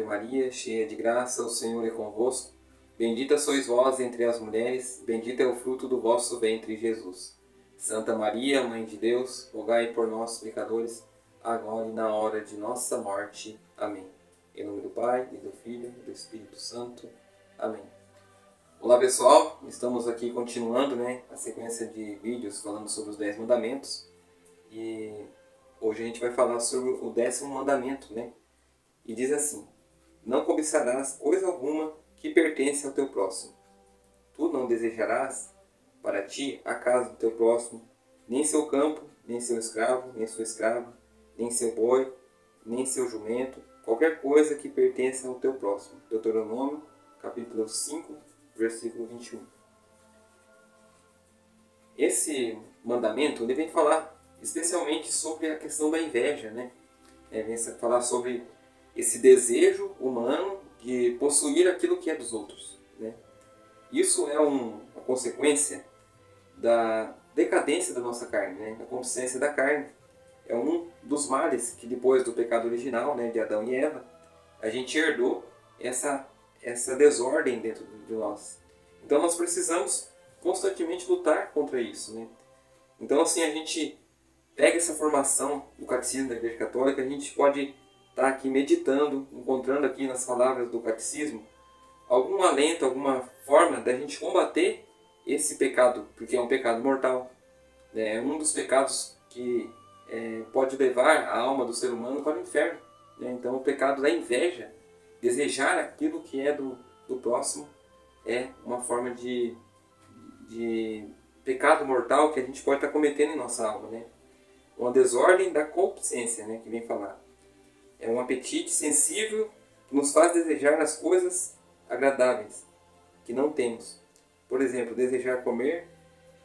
Maria, cheia de graça, o Senhor é convosco. Bendita sois vós entre as mulheres, bendito é o fruto do vosso ventre, Jesus. Santa Maria, Mãe de Deus, rogai por nós, pecadores, agora e na hora de nossa morte. Amém. Em nome do Pai, e do Filho, e do Espírito Santo. Amém. Olá pessoal, estamos aqui continuando a sequência de vídeos falando sobre os 10 mandamentos. E hoje a gente vai falar sobre o 10º mandamento, E diz assim: não cobiçarás coisa alguma que pertence ao teu próximo. Tu não desejarás para ti a casa do teu próximo, nem seu campo, nem seu escravo, nem sua escrava, nem seu boi, nem seu jumento, qualquer coisa que pertença ao teu próximo. Deuteronômio, capítulo 5, versículo 21. Esse mandamento ele vem falar especialmente sobre a questão da inveja, Vem falar sobre esse desejo humano de possuir aquilo que é dos outros, Isso é uma consequência da decadência da nossa carne, A consciência da carne é um dos males que depois do pecado original, de Adão e Eva, a gente herdou essa desordem dentro de nós. Então nós precisamos constantemente lutar contra isso, Então assim, a gente pega essa formação do Catecismo da Igreja Católica, a gente pode estar aqui meditando, encontrando aqui nas palavras do Catecismo algum alento, alguma forma da gente combater esse pecado, porque é um pecado mortal. É um dos pecados que pode levar a alma do ser humano para o inferno. Então o pecado da inveja, desejar aquilo que é do próximo, é uma forma de pecado mortal que a gente pode estar cometendo em nossa alma. Uma desordem da concupiscência, que vem falar. É um apetite sensível que nos faz desejar as coisas agradáveis que não temos. Por exemplo, desejar comer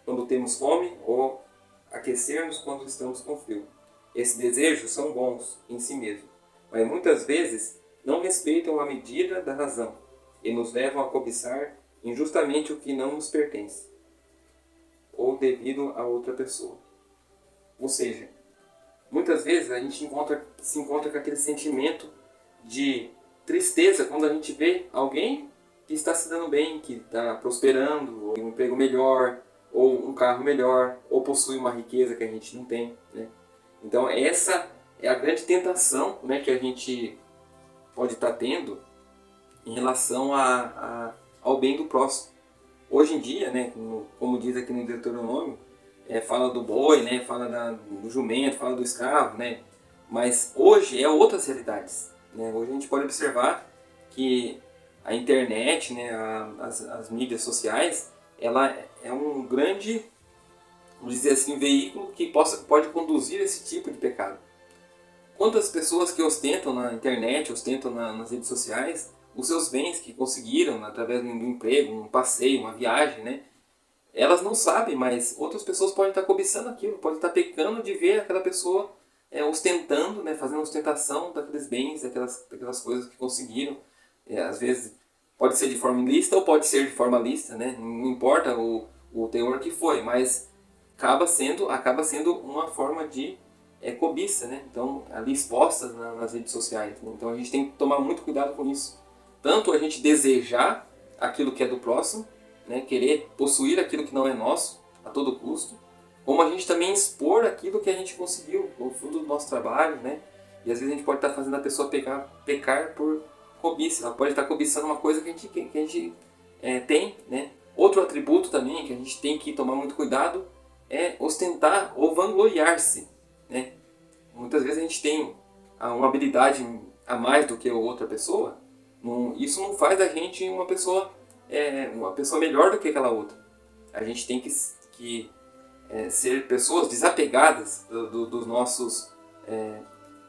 quando temos fome ou aquecer-nos quando estamos com frio. Esses desejos são bons em si mesmos, mas muitas vezes não respeitam a medida da razão e nos levam a cobiçar injustamente o que não nos pertence ou devido a outra pessoa. Ou seja, muitas vezes a gente se encontra com aquele sentimento de tristeza quando a gente vê alguém que está se dando bem, que está prosperando, ou um emprego melhor, ou um carro melhor, ou possui uma riqueza que a gente não tem. Então essa é a grande tentação que a gente pode estar tendo em relação ao bem do próximo. Hoje em dia, como diz aqui no Deuteronômio, fala do boi, fala do jumento, fala do escravo, mas hoje é outras realidades. Hoje a gente pode observar que a internet, as mídias sociais, ela é um grande, vamos dizer assim, veículo que pode conduzir esse tipo de pecado. Quantas pessoas que ostentam na internet, ostentam nas redes sociais, os seus bens que conseguiram através de um emprego, um passeio, uma viagem, elas não sabem, mas outras pessoas podem estar cobiçando aquilo, podem estar pecando de ver aquela pessoa ostentando, fazendo ostentação daqueles bens, daquelas coisas que conseguiram. Às vezes pode ser de forma ilícita ou pode ser de forma lícita, não importa o teor que foi, mas acaba sendo uma forma de cobiça, Então, ali expostas nas redes sociais. Então a gente tem que tomar muito cuidado com isso. Tanto a gente desejar aquilo que é do próximo, querer possuir aquilo que não é nosso a todo custo, como a gente também expor aquilo que a gente conseguiu, o fruto do nosso trabalho, E às vezes a gente pode estar fazendo a pessoa pecar por cobiça, ela pode estar cobiçando uma coisa que a gente tem, Outro atributo também que a gente tem que tomar muito cuidado é ostentar ou vangloriar-se, Muitas vezes a gente tem uma habilidade a mais do que a outra pessoa, isso não faz da gente uma pessoa melhor do que aquela outra. A gente tem que ser pessoas desapegadas dos nossos,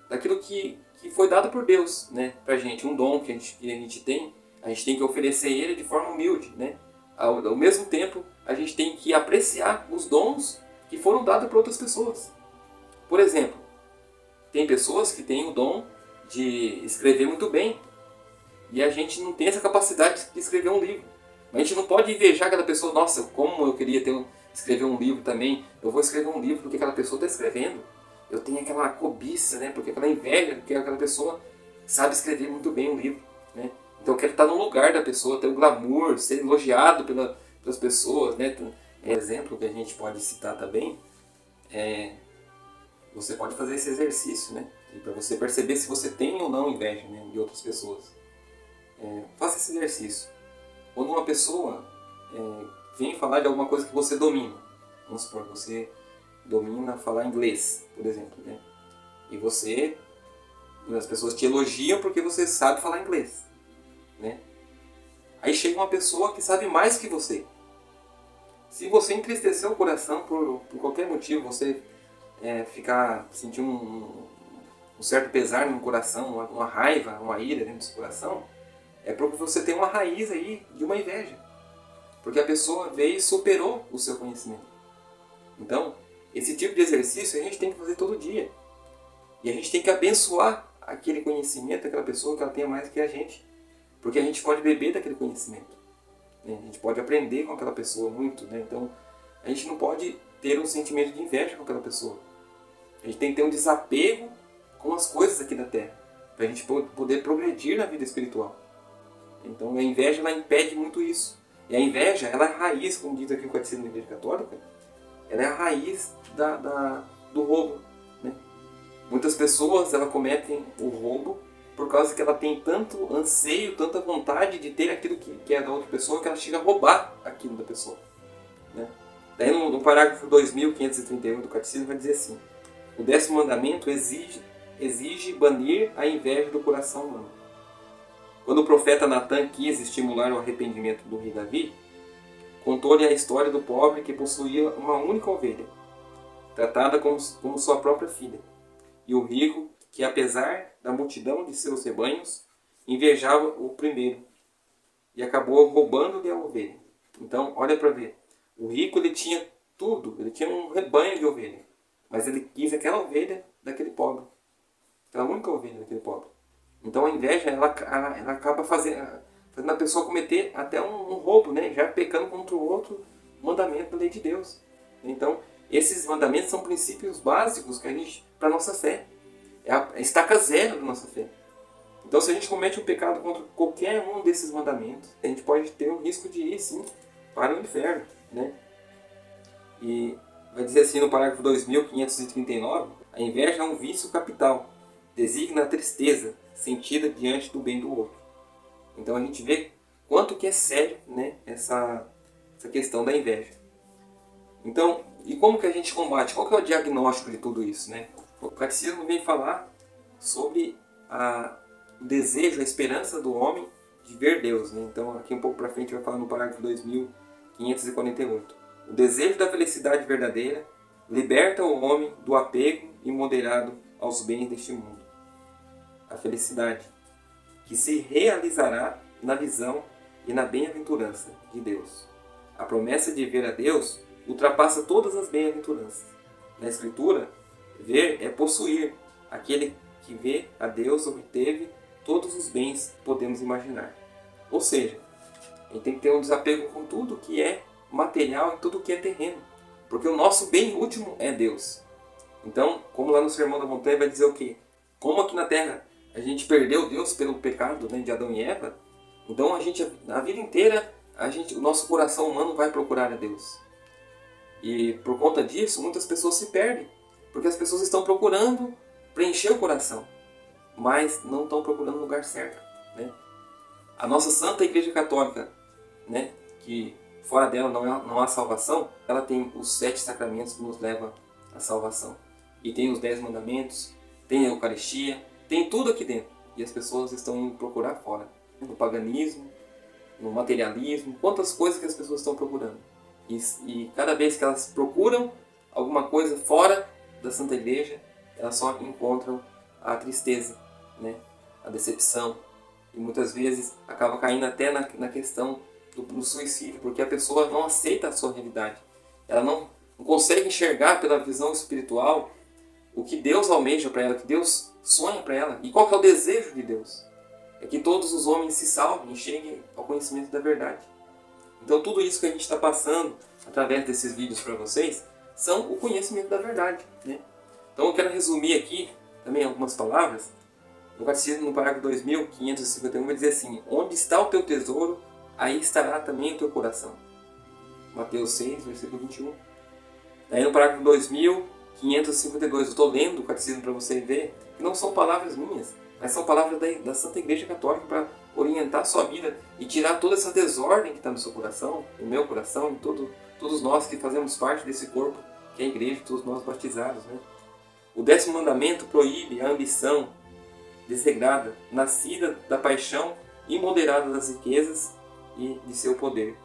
daquilo que foi dado por Deus, pra gente, um dom que a gente tem que oferecer ele de forma humilde, Ao mesmo tempo, a gente tem que apreciar os dons que foram dados por outras pessoas. Por exemplo, tem pessoas que têm o dom de escrever muito bem e a gente não tem essa capacidade de escrever um livro. A gente não pode invejar aquela pessoa, nossa, como eu queria escrever um livro também, eu vou escrever um livro porque aquela pessoa está escrevendo. Eu tenho aquela cobiça, porque aquela inveja, porque aquela pessoa sabe escrever muito bem um livro, né? Então eu quero estar no lugar da pessoa, ter o glamour, ser elogiado pelas pessoas, né? Exemplo que a gente pode citar também é você pode fazer esse exercício, né? Para você perceber se você tem ou não inveja, né, de outras pessoas. Faça esse exercício. Quando uma pessoa vem falar de alguma coisa que você domina, vamos supor, você domina falar inglês, por exemplo, né? E as pessoas te elogiam porque você sabe falar inglês, né? Aí chega uma pessoa que sabe mais que você. Se você entristecer o coração por qualquer motivo, você sentir um certo pesar no coração, uma raiva, uma ira dentro do seu coração, é porque você tem uma raiz aí de uma inveja. Porque a pessoa veio e superou o seu conhecimento. Então, esse tipo de exercício a gente tem que fazer todo dia. E a gente tem que abençoar aquele conhecimento daquela pessoa, que ela tenha mais que a gente. Porque a gente pode beber daquele conhecimento, né? A gente pode aprender com aquela pessoa muito, né? Então, a gente não pode ter um sentimento de inveja com aquela pessoa. A gente tem que ter um desapego com as coisas aqui da Terra, para a gente poder progredir na vida espiritual. Então, a inveja, ela impede muito isso. E a inveja, ela é a raiz, como diz aqui o Catecismo da Igreja Católica, ela é a raiz do roubo, né? Muitas pessoas, elas cometem o roubo por causa que ela tem tanto anseio, tanta vontade de ter aquilo que é da outra pessoa, que ela chega a roubar aquilo da pessoa, né? Daí no parágrafo 2531 do Catecismo vai dizer assim: o 10º mandamento exige banir a inveja do coração humano. Quando o profeta Natan quis estimular o arrependimento do rei Davi, contou-lhe a história do pobre que possuía uma única ovelha, tratada como sua própria filha, e o rico que, apesar da multidão de seus rebanhos, invejava o primeiro e acabou roubando-lhe a ovelha. Então, olha para ver. O rico, ele tinha tudo, ele tinha um rebanho de ovelhas, mas ele quis aquela ovelha daquele pobre, aquela única ovelha daquele pobre. Então a inveja, ela acaba fazendo a pessoa cometer até um roubo, né? Já pecando contra o outro mandamento da lei de Deus. Então, esses mandamentos são princípios básicos que a gente, para a nossa fé, é a estaca zero da nossa fé. Então, se a gente comete um pecado contra qualquer um desses mandamentos, a gente pode ter o risco de ir, sim, para o inferno, né? E vai dizer assim no parágrafo 2539, a inveja é um vício capital, designa a tristeza sentida diante do bem do outro. Então a gente vê quanto que é sério, né, essa questão da inveja. Então, e como que a gente combate? Qual que é o diagnóstico de tudo isso, né? O Catecismo vem falar sobre o desejo, a esperança do homem de ver Deus, né? Então aqui um pouco para frente vai falar no parágrafo 2548. O desejo da felicidade verdadeira liberta o homem do apego imoderado aos bens deste mundo. A felicidade que se realizará na visão e na bem-aventurança de Deus. A promessa de ver a Deus ultrapassa todas as bem-aventuranças. Na Escritura, ver é possuir. Aquele que vê a Deus obteve todos os bens que podemos imaginar. Ou seja, a gente tem que ter um desapego com tudo que é material e tudo que é terreno. Porque o nosso bem último é Deus. Então, como lá no Sermão da Montanha vai dizer o quê? Como aqui na Terra a gente perdeu Deus pelo pecado, né, de Adão e Eva, então a vida inteira, o nosso coração humano vai procurar a Deus. E por conta disso, muitas pessoas se perdem. Porque as pessoas estão procurando preencher o coração, mas não estão procurando o lugar certo, né? A nossa Santa Igreja Católica, né, que fora dela não há salvação, ela tem os 7 sacramentos que nos levam à salvação. E tem os 10 mandamentos, tem a Eucaristia, tem tudo aqui dentro. E as pessoas estão indo procurar fora. No paganismo, no materialismo, quantas coisas que as pessoas estão procurando. E cada vez que elas procuram alguma coisa fora da Santa Igreja, elas só encontram a tristeza, né? A decepção. E muitas vezes acaba caindo até na questão do suicídio, porque a pessoa não aceita a sua realidade. Ela não consegue enxergar pela visão espiritual o que Deus almeja para ela, o que Deus sonha para ela. E qual que é o desejo de Deus? É que todos os homens se salvem e cheguem ao conhecimento da verdade. Então tudo isso que a gente está passando através desses vídeos para vocês são o conhecimento da verdade, né? Então eu quero resumir aqui também algumas palavras No Catecismo, no parágrafo 2551, vai dizer assim: onde está o teu tesouro, aí estará também o teu coração. Mateus 6, versículo 21. Aí no parágrafo 2552, eu estou lendo o Catecismo para você ver que não são palavras minhas, mas são palavras da Santa Igreja Católica para orientar a sua vida e tirar toda essa desordem que está no seu coração, no meu coração, em todos nós que fazemos parte desse corpo, que é a Igreja, todos nós batizados, né? O 10º mandamento proíbe a ambição desregrada, nascida da paixão imoderada das riquezas e de seu poder.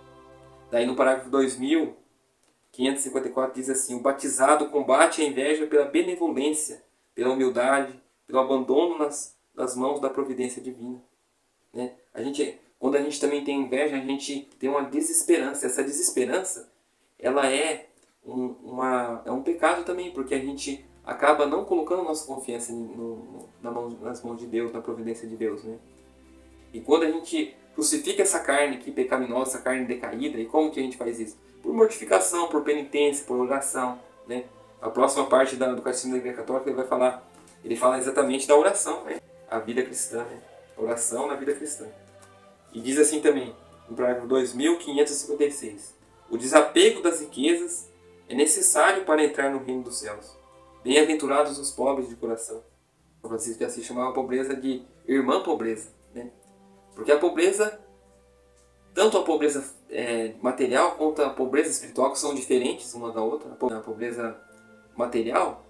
Daí no parágrafo 2554 diz assim: o batizado combate a inveja pela benevolência, pela humildade, pelo abandono nas mãos da providência divina. Né? Quando a gente também tem inveja, a gente tem uma desesperança. Essa desesperança, ela é um pecado também, porque a gente acaba não colocando nossa confiança nas mãos de Deus, na providência de Deus. Né? E quando a gente crucifica essa carne aqui pecaminosa, essa carne decaída, e como que a gente faz isso? Por mortificação, por penitência, por oração. Né? A próxima parte do Catecismo da Igreja Católica ele fala exatamente da oração, né? A vida cristã, né? Oração na vida cristã. E diz assim também, no parágrafo 2556, o desapego das riquezas é necessário para entrar no reino dos céus. Bem-aventurados os pobres de coração. O Francisco de Assis chamava a pobreza de irmã pobreza, né? Porque a pobreza, tanto a pobreza material quanto a pobreza espiritual, que são diferentes uma da outra, a pobreza material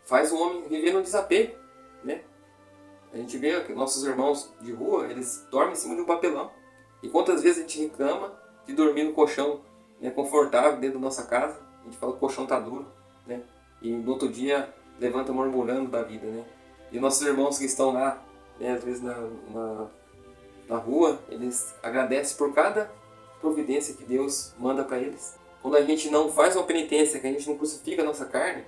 faz o homem viver no desapego, né? A gente vê que nossos irmãos de rua, eles dormem em cima de um papelão. E quantas vezes a gente reclama de dormir no colchão, né, confortável dentro da nossa casa, a gente fala que o colchão tá duro, né? E no outro dia levanta murmurando da vida, né? E nossos irmãos que estão lá, né, às vezes na rua, eles agradecem por cada providência que Deus manda para eles. Quando a gente não faz uma penitência, que a gente não crucifica a nossa carne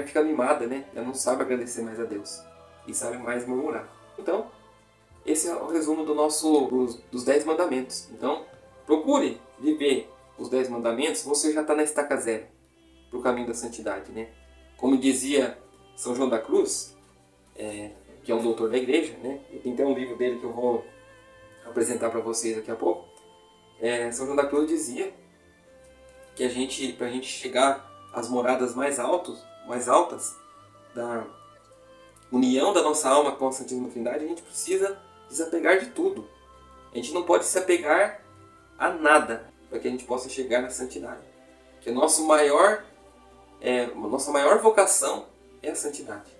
fica mimada, né? Ela não sabe agradecer mais a Deus e sabe mais murmurar. Então, esse é o resumo dos 10 mandamentos. Então, procure viver os 10 mandamentos, você já está na estaca zero para o caminho da santidade, né? Como dizia São João da Cruz, que é um doutor da igreja, né? Eu tenho até um livro dele que eu vou apresentar para vocês daqui a pouco. São João da Cruz dizia que para a gente chegar às moradas mais altas da união da nossa alma com a Santíssima Trindade, a gente precisa desapegar de tudo. A gente não pode se apegar a nada para que a gente possa chegar na santidade. Que nossa maior vocação é a santidade.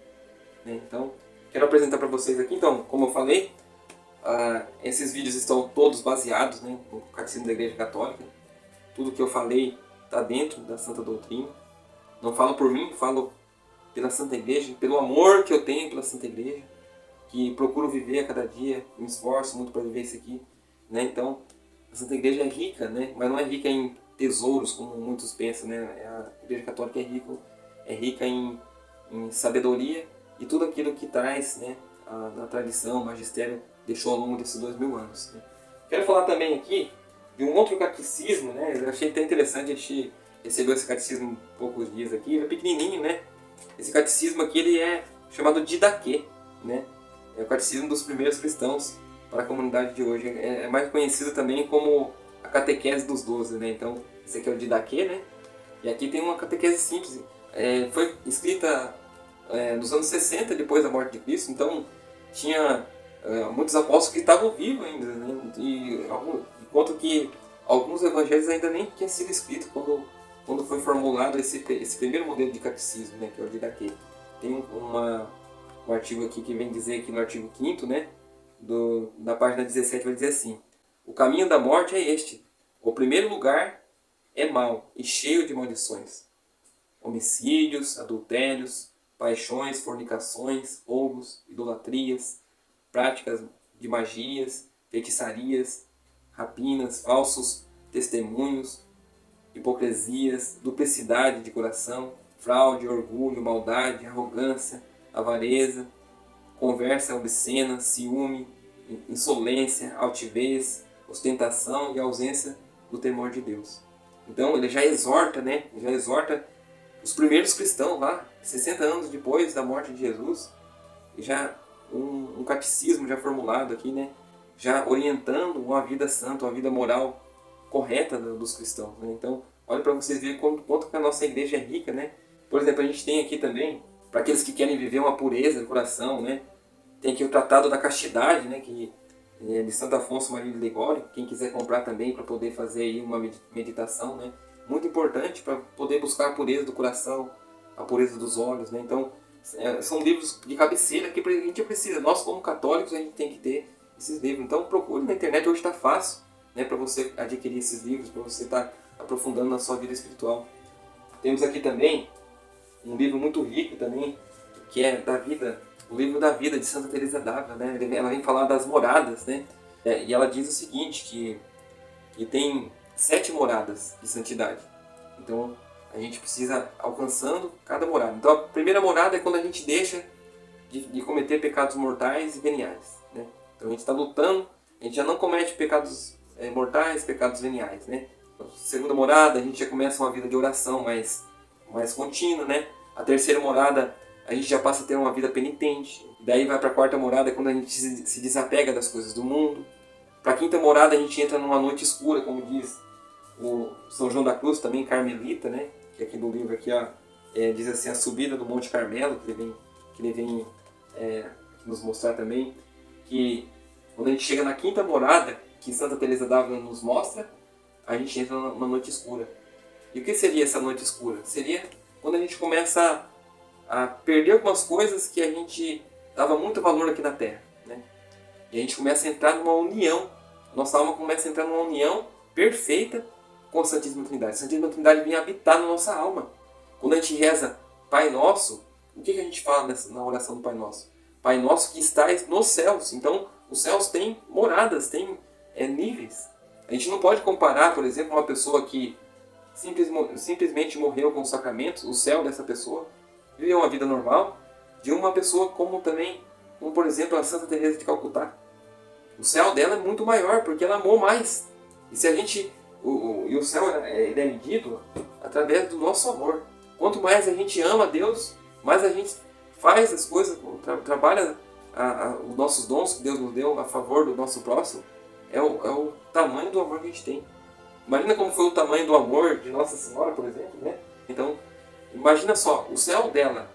Né? Então, quero apresentar para vocês aqui. Então, como eu falei, esses vídeos estão todos baseados, né, no Catecismo da Igreja Católica. Tudo que eu falei está dentro da Santa Doutrina. Não falo por mim, falo pela Santa Igreja, pelo amor que eu tenho pela Santa Igreja, que procuro viver a cada dia, me esforço muito para viver isso aqui. Né? Então, a Santa Igreja é rica, né? Mas não é rica em tesouros, como muitos pensam. Né? A Igreja Católica é rica em sabedoria e tudo aquilo que traz, né, a tradição, o magistério deixou ao longo desses 2000 anos. Né? Quero falar também aqui de um outro catecismo, né? Eu achei até interessante, a gente recebeu esse catecismo há poucos dias aqui, ele é pequenininho, né? Esse catecismo aqui ele é chamado Didaquê, né? É o catecismo dos primeiros cristãos para a comunidade de hoje. É mais conhecido também como a catequese dos 12, né? Então, esse aqui é o Didaquê, né? E aqui tem uma catequese simples. Foi escrita nos anos 60, depois da morte de Cristo, então tinha muitos apóstolos que estavam vivos ainda, né? Enquanto que alguns evangelhos ainda nem tinham sido escritos quando foi formulado esse primeiro modelo de catecismo, né, que é o Didaquê. Tem um artigo aqui que vem dizer, aqui no artigo 5º, né, da página 17, vai dizer assim: o caminho da morte é este. O primeiro lugar é mau e cheio de maldições. Homicídios, adultérios, paixões, fornicações, roubos, idolatrias, práticas de magias, feitiçarias, rapinas, falsos testemunhos, hipocrisias, duplicidade de coração, fraude, orgulho, maldade, arrogância, avareza, conversa obscena, ciúme, insolência, altivez, ostentação e ausência do temor de Deus. Então ele já exorta, né? Já exorta os primeiros cristãos lá, 60 anos depois da morte de Jesus, e já um catecismo já formulado aqui, né? Já orientando uma vida santa, uma vida moral correta dos cristãos, né? Então, olha para vocês verem quanto que a nossa igreja é rica, né? Por exemplo, a gente tem aqui também, para aqueles que querem viver uma pureza de coração, né? Tem aqui o Tratado da Castidade, né? Que é de Santo Afonso Maria de Ligório. Quem quiser comprar também para poder fazer aí uma meditação, né? Muito importante para poder buscar a pureza do coração, a pureza dos olhos, né? Então, são livros de cabeceira que a gente precisa. Nós, como católicos, a gente tem que ter esses livros. Então, procure na internet, hoje está fácil, né? Para você adquirir esses livros, para você estar aprofundando na sua vida espiritual. Temos aqui também um livro muito rico também, que é da vida, o livro da vida de Santa Teresa d'Ávila, né? Ela vem falar das moradas, né? E ela diz o seguinte, que tem 7 moradas de santidade. Então, a gente precisa alcançando cada morada. Então, a primeira morada é quando a gente deixa de cometer pecados mortais e veniais, né? Então, a gente está lutando, a gente já não comete pecados mortais, pecados veniais, né? Segunda morada, a gente já começa uma vida de oração mais contínua, né? A terceira morada, a gente já passa a ter uma vida penitente. Daí vai para a quarta morada, quando a gente se desapega das coisas do mundo. Para a quinta morada, a gente entra numa noite escura, como diz o São João da Cruz, também carmelita, né? Que aqui no livro aqui, ó, diz assim, a subida do Monte Carmelo, que ele vem nos mostrar também, que quando a gente chega na quinta morada, que Santa Teresa d'Ávila nos mostra, a gente entra numa noite escura. E o que seria essa noite escura? Seria quando a gente começa a perder algumas coisas que a gente dava muito valor aqui na Terra, né? E a gente começa a entrar numa união, nossa alma começa a entrar numa união perfeita com a Santíssima Trindade. A Santíssima Trindade vem habitar na nossa alma. Quando a gente reza Pai Nosso, o que a gente fala na oração do Pai Nosso? Pai Nosso que estais nos céus. Então, os céus têm moradas, têm níveis. A gente não pode comparar, por exemplo, uma pessoa que simplesmente morreu com os sacramentos, o céu dessa pessoa, viveu uma vida normal, de uma pessoa como por exemplo, a Santa Teresa de Calcutá. O céu dela é muito maior, porque ela amou mais. E se a gente... E o céu ele é medido através do nosso amor. Quanto mais a gente ama a Deus, mais a gente faz as coisas, trabalha os nossos dons que Deus nos deu a favor do nosso próximo. É o tamanho do amor que a gente tem. Imagina como foi o tamanho do amor de Nossa Senhora, por exemplo, né? Então, imagina só, o céu dela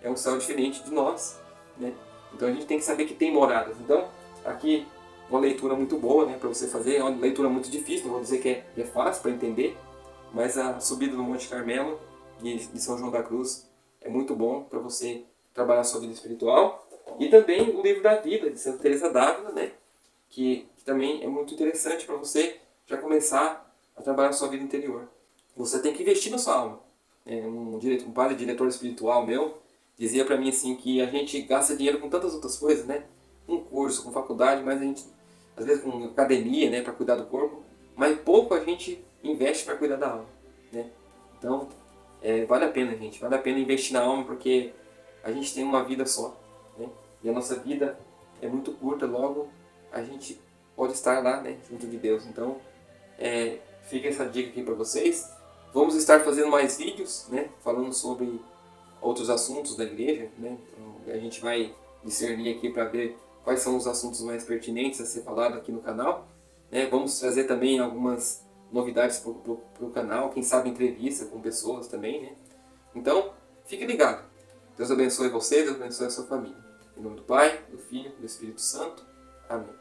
é um céu diferente de nós, né? Então a gente tem que saber que tem moradas. Então, aqui uma leitura muito boa, né, para você fazer. É uma leitura muito difícil, não vou dizer que é fácil para entender, mas a subida do Monte Carmelo de São João da Cruz é muito bom para você trabalhar a sua vida espiritual. E também o livro da vida de Santa Teresa d'Ávila, né, que também é muito interessante para você já começar a trabalhar a sua vida interior. Você tem que investir na sua alma. Um padre diretor espiritual meu dizia para mim assim que a gente gasta dinheiro com tantas outras coisas, né? Com curso, com faculdade, mas a gente às vezes com academia, né, para cuidar do corpo, mas pouco a gente investe para cuidar da alma, né? Então, vale a pena, gente, vale a pena investir na alma, porque a gente tem uma vida só, né? E a nossa vida é muito curta, logo a gente pode estar lá, né, junto de Deus. Então, fica essa dica aqui para vocês. Vamos estar fazendo mais vídeos, né, falando sobre outros assuntos da igreja, né? Então, a gente vai discernir aqui para ver quais são os assuntos mais pertinentes a ser falado aqui no canal, né? Vamos trazer também algumas novidades para o canal, quem sabe entrevista com pessoas também, né? Então, fique ligado. Deus abençoe você, Deus abençoe a sua família. Em nome do Pai, do Filho e do Espírito Santo. Amém.